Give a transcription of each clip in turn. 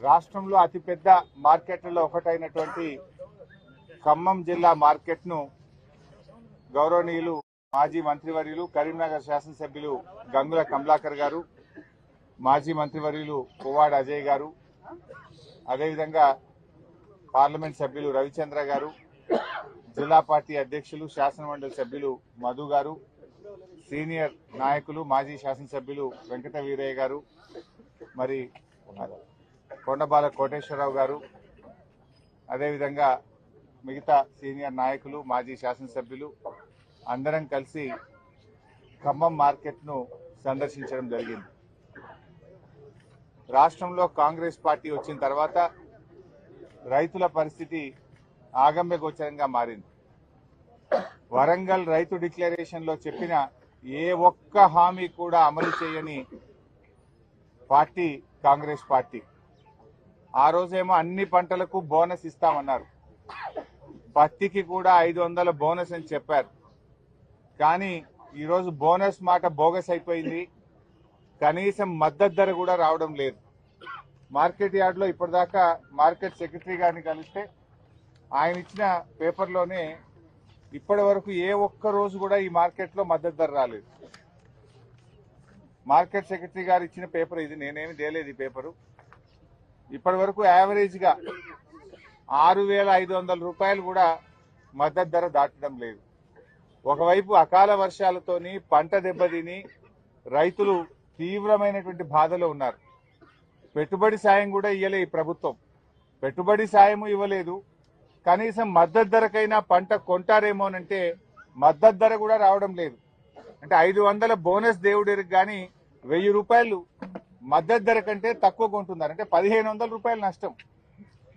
రాష్ట్రంలో అతిపెద్ద మార్కెట్లలో ఒకటైనటువంటి ఖమ్మం జిల్లా మార్కెట్ను గౌరవనీయులు మాజీ మంత్రివర్యులు కరీంనగర్ శాసనసభ్యులు గంగుల కమలాకర్ గారు, మాజీ మంత్రివర్యులు పువ్వాడ అజయ్ గారు, అదేవిధంగా పార్లమెంట్ సభ్యులు రవిచంద్ర గారు, జిల్లా పార్టీ అధ్యక్షులు శాసనమండలి సభ్యులు మధు గారు, సీనియర్ నాయకులు మాజీ శాసనసభ్యులు వెంకట వీరయ్య గారు, మరి కొండబాల కోటేశ్వరరావు గారు, అదేవిధంగా మిగతా సీనియర్ నాయకులు మాజీ శాసనసభ్యులు అందరం కలిసి ఖమ్మం మార్కెట్ను సందర్శించడం జరిగింది. రాష్ట్రంలో కాంగ్రెస్ పార్టీ వచ్చిన తర్వాత రైతుల పరిస్థితి ఆగమ్య గోచరంగా మారింది. వరంగల్ రైతు డిక్లరేషన్ లో చెప్పిన ఏ ఒక్క హామీ కూడా అమలు చేయని పార్టీ కాంగ్రెస్ పార్టీ. ఆ రోజేమో అన్ని పంటలకు బోనస్ ఇస్తామన్నారు, పత్తికి కూడా 500 బోనస్ అని చెప్పారు. కానీ ఈరోజు బోనస్ మాట బోగస్ అయిపోయింది. కనీసం మద్దతు ధర కూడా రావడం లేదు. మార్కెట్ యార్డ్లో ఇప్పటిదాకా మార్కెట్ సెక్రటరీ గారిని కలిస్తే ఆయన ఇచ్చిన పేపర్లోనే ఇప్పటి వరకు ఏ ఒక్క రోజు కూడా ఈ మార్కెట్లో మద్దతు ధర రాలేదు. మార్కెట్ సెక్రటరీ గారు ఇచ్చిన పేపర్ ఇది, నేనేమి తేలేదు ఈ పేపరు. ఇప్పటి వరకు యావరేజ్ గా 6,500 రూపాయలు కూడా మద్దతు ధర దాటడం లేదు. ఒకవైపు అకాల వర్షాలతోని పంట దెబ్బతిని రైతులు తీవ్రమైనటువంటి బాధలో ఉన్నారు. పెట్టుబడి సాయం కూడా ఇవ్వలే ఈ ప్రభుత్వం. పెట్టుబడి సాయం ఇవ్వలేదు. కనీసం మద్దతు ధరకైనా పంట కొంటారేమోనంటే మద్దతు ధర కూడా రావడం లేదు. అంటే 500 బోనస్ దేవుడికి కానీ 1000 రూపాయలు మద్దతు ధర కంటే తక్కువ కొంటున్నారు. అంటే 1500 రూపాయలు నష్టం.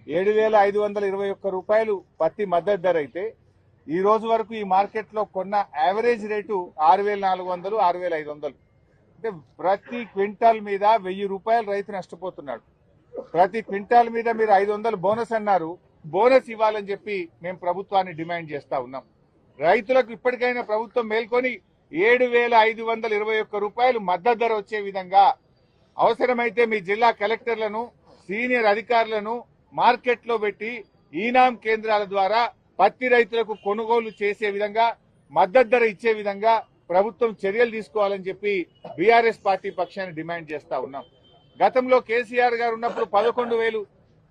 7,521 రూపాయలు పత్తి మద్దతు ధర అయితే ఈ రోజు వరకు ఈ మార్కెట్లో కొన్న యావరేజ్ రేటు 6,400, 6,500. అంటే ప్రతి క్వింటాల్ మీద 1000 రూపాయలు రైతు నష్టపోతున్నాడు. ప్రతి క్వింటాల్ మీద మీరు 500 బోనస్ అన్నారు. బోనస్ ఇవ్వాలని చెప్పి మేము ప్రభుత్వాన్ని డిమాండ్ చేస్తా ఉన్నాం. రైతులకు ఇప్పటికైనా ప్రభుత్వం మేల్కొని 7,521 రూపాయలు మద్దతు ధర వచ్చే విధంగా అవసరమైతే మీ జిల్లా కలెక్టర్లను, సీనియర్ అధికారులను మార్కెట్లో పెట్టి ఈనాం కేంద్రాల ద్వారా పత్తి రైతులకు కొనుగోలు చేసే విధంగా, మద్దతు ధర ఇచ్చే విధంగా ప్రభుత్వం చర్యలు తీసుకోవాలని చెప్పి బీఆర్ఎస్ పార్టీ పక్షాన్ని డిమాండ్ చేస్తా ఉన్నాం. గతంలో కేసీఆర్ గారు ఉన్నప్పుడు 11,000,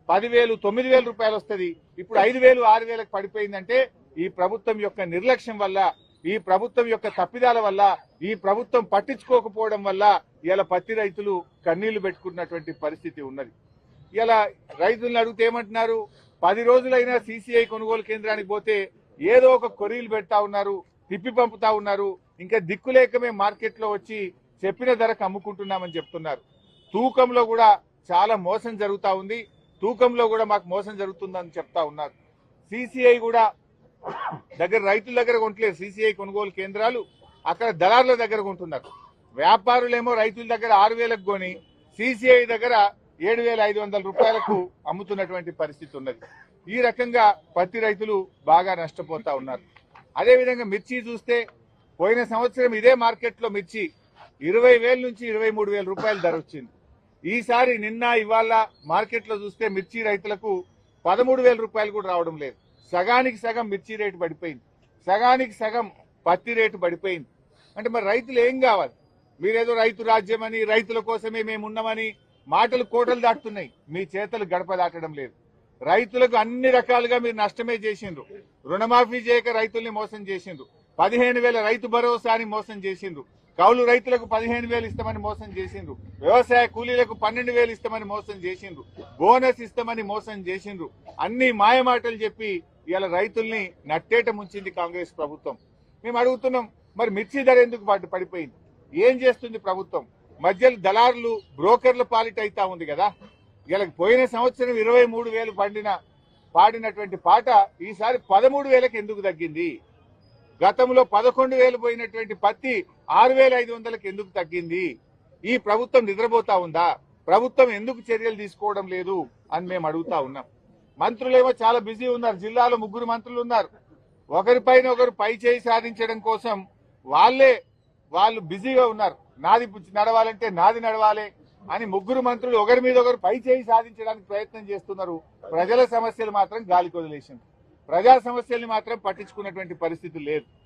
10,000, 9,000 రూపాయలు వస్తుంది. ఇప్పుడు 5,000, 6,000కు పడిపోయిందంటే ఈ ప్రభుత్వం యొక్క నిర్లక్ష్యం వల్ల, ఈ ప్రభుత్వం యొక్క తప్పిదాల వల్ల, ఈ ప్రభుత్వం పట్టించుకోకపోవడం వల్ల ఇలా పత్తి రైతులు కన్నీళ్లు పెట్టుకున్నటువంటి పరిస్థితి ఉన్నది. ఇలా రైతులను అడిగితే ఏమంటున్నారు? 10 రోజులైనా సీసీఐ కొనుగోలు కేంద్రానికి పోతే ఏదో ఒక కొరీలు పెడతా ఉన్నారు, తిప్పి పంపుతా ఉన్నారు. ఇంకా దిక్కులేక మేము మార్కెట్లో వచ్చి చెప్పిన ధరకు అమ్ముకుంటున్నామని చెప్తున్నారు. తూకంలో కూడా చాలా మోసం జరుగుతా ఉంది. తూకంలో కూడా మాకు మోసం జరుగుతుందని చెప్తా ఉన్నారు. సీసీఐ కూడా రైతుల దగ్గర కొంటలేదు. సీసీఐ కొనుగోలు కేంద్రాలు అక్కడ దళారుల దగ్గర కొంటున్నారు. వ్యాపారులేమో రైతుల దగ్గర 6,000కు కొని సీసీఐ దగ్గర 7,500 రూపాయలకు అమ్ముతున్నటువంటి పరిస్థితి ఉన్నది. ఈ రకంగా పత్తి రైతులు బాగా నష్టపోతా ఉన్నారు. అదేవిధంగా మిర్చి చూస్తే పోయిన సంవత్సరం ఇదే మార్కెట్లో మిర్చి 20,000 నుంచి 23,000 రూపాయల ధర వచ్చింది. ఈసారి నిన్న ఇవాళ మార్కెట్లో చూస్తే మిర్చి రైతులకు 13,000 రూపాయలు కూడా రావడం లేదు. సగానికి సగం మిర్చి రేటు పడిపోయింది, సగానికి సగం పత్తి రేటు పడిపోయింది. అంటే మరి రైతులు ఏం కావాలి? మీరేదో రైతు రాజ్యం అని, రైతుల కోసమే మేము ఉన్నామని మాటలు కోటలు దాటుతున్నాయి, మీ చేతలు గడప దాటడం లేదు. రైతులకు అన్ని రకాలుగా మీరు నష్టమే చేసిండ్రు. రుణమాఫీ చేయక రైతుల్ని మోసం చేసిండ్రు. 15,000 రైతు భరోసాని మోసం చేసిండ్రు. కౌలు రైతులకు 15,000 ఇస్తామని మోసం చేసిండ్రు. వ్యవసాయ కూలీలకు 12,000 ఇస్తామని మోసం చేసిండ్రు. బోనస్ ఇస్తామని మోసం చేసిండ్రు. అన్ని మాయమాటలు చెప్పి ఇలా రైతుల్ని నట్టేట ముంచింది కాంగ్రెస్ ప్రభుత్వం. మేము అడుగుతున్నాం, మరి మిర్చి ధర ఎందుకు పడిపోయింది? ఏం చేస్తుంది ప్రభుత్వం? మధ్యలో దళారులు, బ్రోకర్ల పాలిట అయితా ఉంది కదా. ఇలా పోయిన సంవత్సరం 23,000 పాడినటువంటి పాట ఈసారి 13,000కి ఎందుకు తగ్గింది? గతంలో 11,000 పోయినటువంటి పత్తి 6,500కి ఎందుకు తగ్గింది? ఈ ప్రభుత్వం నిద్రపోతా ఉందా? ప్రభుత్వం ఎందుకు చర్యలు తీసుకోవడం లేదు అని మేము అడుగుతా ఉన్నాం. మంత్రులేమో చాలా బిజీ ఉన్నారు. జిల్లాలో 3 మంత్రులు ఉన్నారు. ఒకరిపైన ఒకరు పై చేయి సాధించడం కోసం వాళ్ళు బిజీగా ఉన్నారు. నాది నడవాలంటే నాది నడవాలి, అని ముగ్గురు మంత్రులు ఒకరి మీద ఒకరు పై చేయి సాధించడానికి ప్రయత్నం చేస్తున్నారు. ప్రజల సమస్యలు మాత్రం గాలికి వదిలేసింది. ప్రజా సమస్యల్ని మాత్రం పట్టించుకున్నటువంటి పరిస్థితి లేదు.